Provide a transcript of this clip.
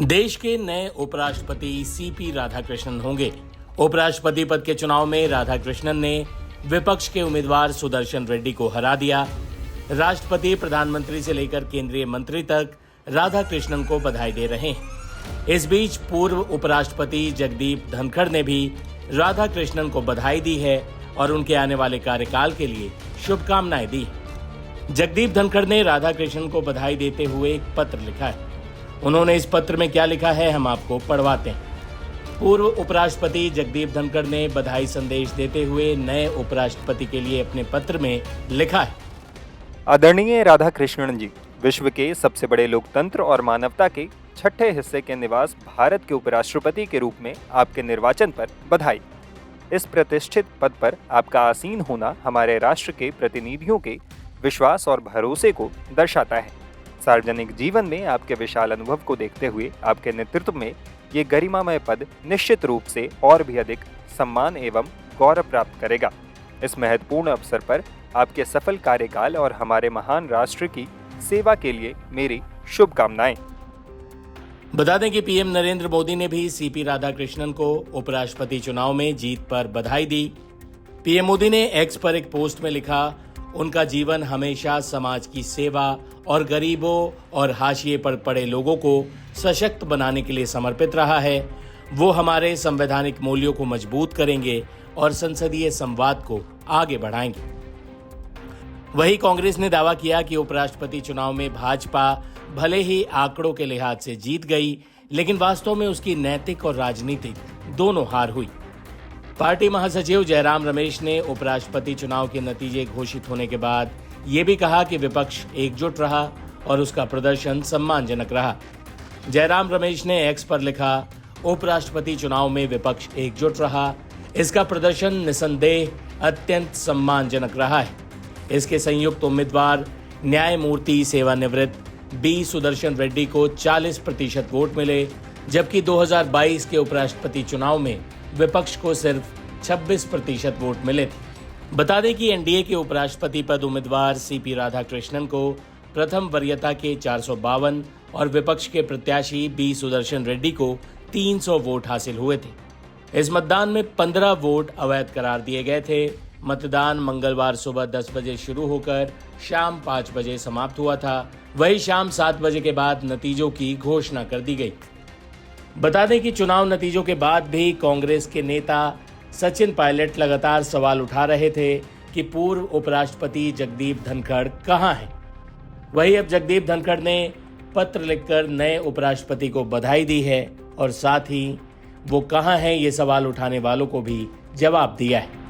देश के नए उपराष्ट्रपति सीपी राधाकृष्णन होंगे। उपराष्ट्रपति पद के चुनाव में राधाकृष्णन ने विपक्ष के उम्मीदवार सुदर्शन रेड्डी को हरा दिया। राष्ट्रपति, प्रधानमंत्री से लेकर केंद्रीय मंत्री तक राधाकृष्णन को बधाई दे रहे हैं। इस बीच पूर्व उपराष्ट्रपति जगदीप धनखड़ ने भी राधाकृष्णन को बधाई दी है और उनके आने वाले कार्यकाल के लिए शुभकामनाएं दी। जगदीप धनखड़ ने राधाकृष्णन को बधाई देते हुए एक पत्र लिखा है। उन्होंने इस पत्र में क्या लिखा है, हम आपको पढ़वाते हैं। पूर्व उपराष्ट्रपति जगदीप धनखड़ ने बधाई संदेश देते हुए नए उपराष्ट्रपति के लिए अपने पत्र में लिखा है। आदरणीय राधाकृष्णन जी, विश्व के सबसे बड़े लोकतंत्र और मानवता के छठे हिस्से के निवास भारत के उपराष्ट्रपति के रूप में आपके निर्वाचन पर बधाई। इस प्रतिष्ठित पद पर आपका आसीन होना हमारे राष्ट्र के प्रतिनिधियों के विश्वास और भरोसे को दर्शाता है। सार्वजनिक जीवन में आपके विशाल अनुभव को देखते हुए आपके नेतृत्व में ये गरिमामय पद निश्चित रूप से और भी अधिक सम्मान एवं गौरव प्राप्त करेगा। इस महत्वपूर्ण अवसर पर आपके सफल कार्यकाल और हमारे महान राष्ट्र की सेवा के लिए मेरी शुभकामनाएं। बता दें कि पीएम नरेंद्र मोदी ने भी सीपी राधाकृष्णन को उपराष्ट्रपति चुनाव में जीत पर बधाई दी। पीएम मोदी ने एक्स पर एक पोस्ट में लिखा, उनका जीवन हमेशा समाज की सेवा और गरीबों और हाशिए पर पड़े लोगों को सशक्त बनाने के लिए समर्पित रहा है। वो हमारे संवैधानिक मूल्यों को मजबूत करेंगे और संसदीय संवाद को आगे बढ़ाएंगे। वहीं कांग्रेस ने दावा किया कि उपराष्ट्रपति चुनाव में भाजपा भले ही आंकड़ों के लिहाज से जीत गई, लेकिन वास्तव में उसकी नैतिक और राजनीतिक दोनों हार हुई। पार्टी महासचिव जयराम रमेश ने उपराष्ट्रपति चुनाव के नतीजे घोषित होने के बाद ये भी कहा कि विपक्ष एकजुट रहा और उसका प्रदर्शन सम्मानजनक रहा। जयराम रमेश ने एक्स पर लिखा, उपराष्ट्रपति चुनाव में विपक्ष एकजुट रहा, इसका प्रदर्शन निसंदेह अत्यंत सम्मानजनक रहा है। इसके संयुक्त उम्मीदवार न्यायमूर्ति सेवानिवृत्त बी सुदर्शन रेड्डी को 40% वोट मिले, जबकि 2022 के उपराष्ट्रपति चुनाव में विपक्ष को सिर्फ 26% वोट मिले थे। बता दें कि एनडीए के उपराष्ट्रपति पद उम्मीदवार सीपी राधाकृष्णन को प्रथम वरीयता के 452 और विपक्ष के प्रत्याशी बी सुदर्शन रेड्डी को 300 वोट हासिल हुए थे। इस मतदान में 15 वोट अवैध करार दिए गए थे। मतदान मंगलवार सुबह 10 बजे शुरू होकर शाम 5 बजे समाप्त हुआ था। वहीं शाम 7 बजे के बाद नतीजों की घोषणा कर दी गई। बता दें कि चुनाव नतीजों के बाद भी कांग्रेस के नेता सचिन पायलट लगातार सवाल उठा रहे थे कि पूर्व उपराष्ट्रपति जगदीप धनखड़ कहां हैं। वहीं अब जगदीप धनखड़ ने पत्र लिखकर नए उपराष्ट्रपति को बधाई दी है और साथ ही वो कहां हैं ये सवाल उठाने वालों को भी जवाब दिया है।